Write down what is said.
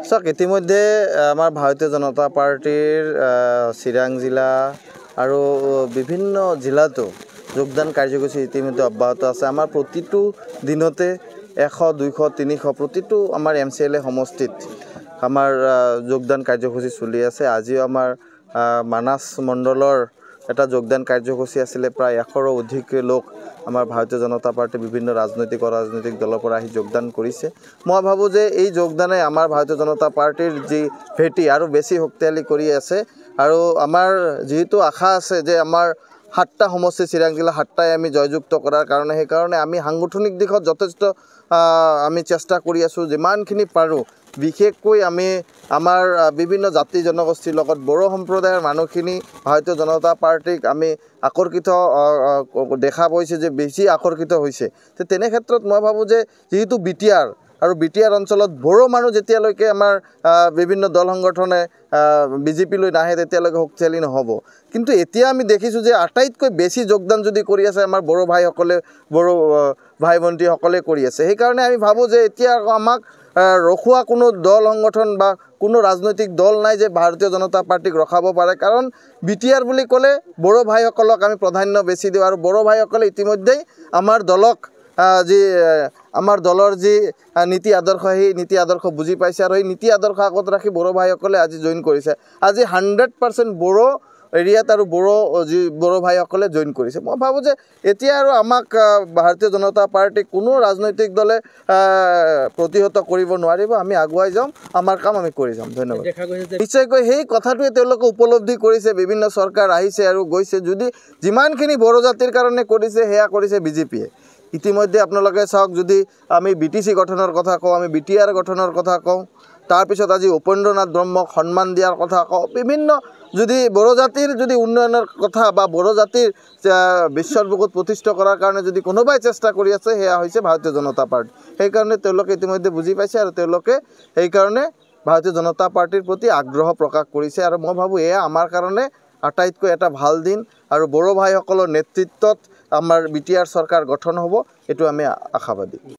চাওক ইতিমধ্যে আমাৰ ভাৰতীয় জনতা পাৰ্টিৰ চিৰাং জিলা আৰু বিভিন্ন জিলাতো যোগদান কাৰ্যসূচী ইতিমধ্যে অব্যাহত আছে। আমাৰ প্ৰতিটো দিনতে 100, 200, 300 প্ৰতিটো আমাৰ MCLA সমষ্টিত আমাৰ যোগদান কাৰ্যসূচী চলি আছে। আজিও আমাৰ মানাস মণ্ডলৰ এটা যোগদান কাৰ্যসূচী আছিলে। প্ৰায় 100ৰো অধিক লোক আমাৰ ভাৰতীয় জনতা পাৰ্টি বিভিন্ন ৰাজনৈতিক দলৰ পৰা আহি যোগদান কৰিছে। মই ভাবোঁ যে এই যোগদানে আমাৰ ভাৰতীয় জনতা পাৰ্টিৰ যি ভেটি আৰু বেছি শক্তিশালী কৰি আছে। আৰু আমাৰ যিহেতু আশা আছে যে আমাৰ 7টা সমষ্টি চিৰাং জিলা 7টাই আমি জয়যুক্ত কৰাৰ কাৰণে, সেইকাৰণে আমি সাংগঠনিক দিশত যথেষ্ট আমি চেষ্টা কৰি আছোঁ যিমানখিনি পাৰোঁ। বিশেষকৈ আমি আমাৰ বিভিন্ন জাতি জনগোষ্ঠীৰ লগত বড়ো সম্প্ৰদায়ৰ মানুহখিনি ভাৰতীয় জনতা পাৰ্টিক আমি আকৰ্ষিত দেখা পাইছে যে বেছি আকৰ্ষিত হৈছে। তেনে ক্ষেত্ৰত মই ভাবোঁ যে যিহেতু BTR আৰু BTR অঞ্চলত বড়ো মানুহ যেতিয়ালৈকে আমাৰ বিভিন্ন দল সংগঠনে BJP লৈ নাহে তেতিয়ালৈকে শক্তিশালী নহ'ব। কিন্তু এতিয়া আমি দেখিছোঁ যে আটাইতকৈ বেছি যোগদান যদি কৰি আছে আমাৰ বড়ো ভাইসকলে, বড়ো ভাই ভণ্টিসকলে কৰি আছে। সেইকাৰণে আমি ভাবোঁ যে এতিয়া আমাক ৰখোৱা কোনো দল সংগঠন বা কোনো ৰাজনৈতিক দল নাই যে ভাৰতীয় জনতা পাৰ্টিক ৰখাব পাৰে। কাৰণ BTR বুলি ক'লে বড়ো ভাইসকলক আমি প্ৰাধান্য বেছি দিওঁ। আৰু বড়ো ভাইসকলে ইতিমধ্যেই আমাৰ দলক আমাৰ দলৰ যি নীতি আদৰ্শ, সেই নীতি আদৰ্শ বুজি পাইছে আৰু সেই নীতি আদৰ্শ আগত ৰাখি বড়ো ভাইসকলে আজি জইন কৰিছে। আজি 100% বড়ো এৰিয়াত আৰু বড়ো ভাইসকলে জইন কৰিছে। মই ভাবোঁ যে এতিয়া আৰু আমাক ভাৰতীয় জনতা পাৰ্টি কোনো ৰাজনৈতিক দলে প্ৰতিহত কৰিব নোৱাৰিব। আমি আগুৱাই যাম, আমাৰ কাম আমি কৰি যাম। ধন্যবাদ। নিশ্চয়কৈ সেই কথাটোৱে তেওঁলোকে উপলব্ধি কৰিছে। বিভিন্ন চৰকাৰ আহিছে আৰু গৈছে, যদি যিমানখিনি বড়ো জাতিৰ কাৰণে কৰিছে সেয়া কৰিছে BJPয়ে। ইতিমধ্যে আপোনালোকে চাওক, যদি আমি BTC গঠনৰ কথা কওঁ, আমি BTR গঠনৰ কথা কওঁ, তাৰপিছত আজি উপেন্দ্ৰনাথ ব্ৰহ্মক সন্মান দিয়াৰ কথা কওঁ, বিভিন্ন যদি বড়ো জাতিৰ যদি উন্নয়নৰ কথা বা বড়ো জাতিৰ বিশ্বৰ বুকুত প্ৰতিষ্ঠা কৰাৰ কাৰণে যদি কোনোবাই চেষ্টা কৰি আছে সেয়া হৈছে ভাৰতীয় জনতা পাৰ্টি। সেইকাৰণে তেওঁলোকে ইতিমধ্যে বুজি পাইছে আৰু তেওঁলোকে সেইকাৰণে ভাৰতীয় জনতা পাৰ্টিৰ প্ৰতি আগ্ৰহ প্ৰকাশ কৰিছে। আৰু মই ভাবোঁ এয়া আমাৰ কাৰণে আটাইতকৈ এটা ভাল দিন। আৰু বড়ো ভাইসকলৰ নেতৃত্বত আমাৰ BTR চৰকাৰ গঠন হ'ব, এইটো আমি আশাবাদী।